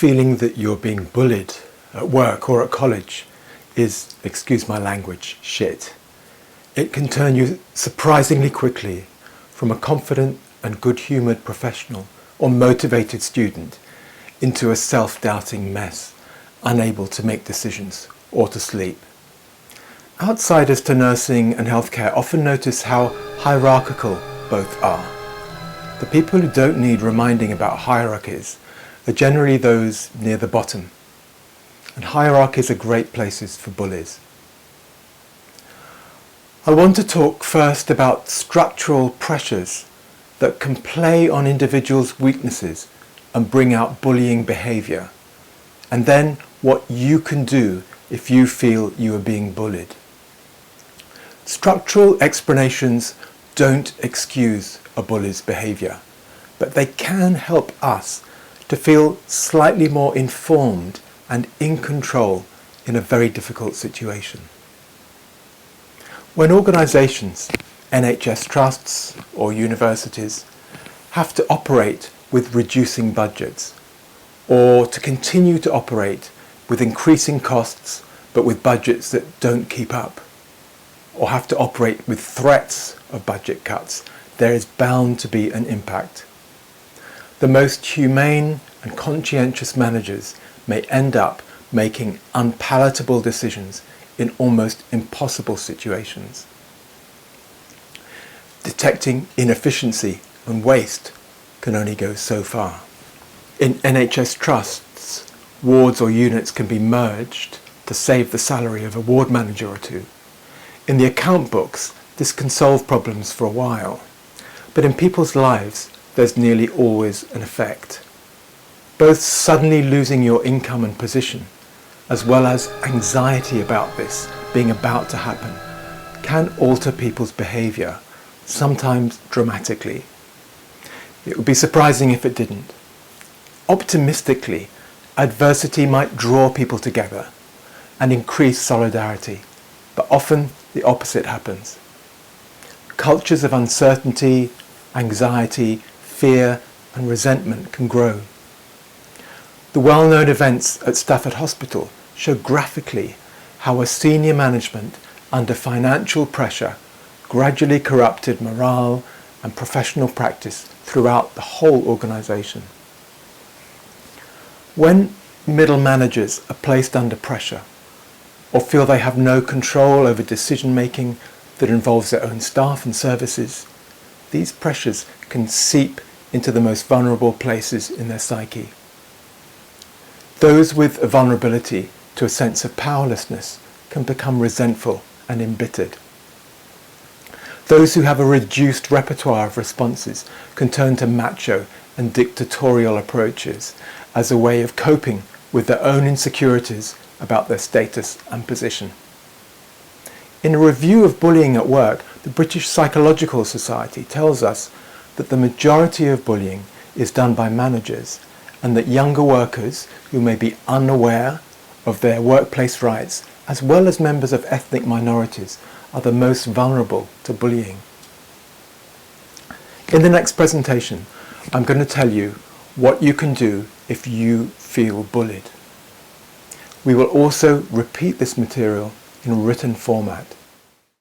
feeling that you're being bullied at work or at college is, excuse my language, shit. It can turn you surprisingly quickly from a confident and good-humoured professional or motivated student into a self-doubting mess, unable to make decisions or to sleep. Outsiders to nursing and healthcare often notice how hierarchical both are. The people who don't need reminding about hierarchies are generally those near the bottom, and hierarchies are great places for bullies. I want to talk first about structural pressures that can play on individuals' weaknesses and bring out bullying behaviour, and then what you can do if you feel you are being bullied. Structural explanations don't excuse a bully's behaviour, but they can help us to feel slightly more informed and in control in a very difficult situation. When organisations, NHS trusts or universities, have to operate with reducing budgets, or to continue to operate with increasing costs but with budgets that don't keep up, or have to operate with threats of budget cuts, there is bound to be an impact. The most humane and conscientious managers may end up making unpalatable decisions in almost impossible situations. Detecting inefficiency and waste can only go so far. In NHS trusts, wards or units can be merged to save the salary of a ward manager or two. In the account books, this can solve problems for a while, but in people's lives, there's nearly always an effect. Both suddenly losing your income and position, as well as anxiety about this being about to happen, can alter people's behaviour, sometimes dramatically. It would be surprising if it didn't. Optimistically, adversity might draw people together and increase solidarity, but often the opposite happens. Cultures of uncertainty, anxiety, fear and resentment can grow. The well-known events at Stafford Hospital show graphically how a senior management under financial pressure gradually corrupted morale and professional practice throughout the whole organisation. When middle managers are placed under pressure or feel they have no control over decision-making that involves their own staff and services, these pressures can seep into the most vulnerable places in their psyche. Those with a vulnerability to a sense of powerlessness can become resentful and embittered. Those who have a reduced repertoire of responses can turn to macho and dictatorial approaches as a way of coping with their own insecurities about their status and position. In a review of bullying at work, the British Psychological Society tells us that the majority of bullying is done by managers, and that younger workers who may be unaware of their workplace rights, as well as members of ethnic minorities, are the most vulnerable to bullying. In the next presentation, I'm going to tell you what you can do if you feel bullied. We will also repeat this material in written format.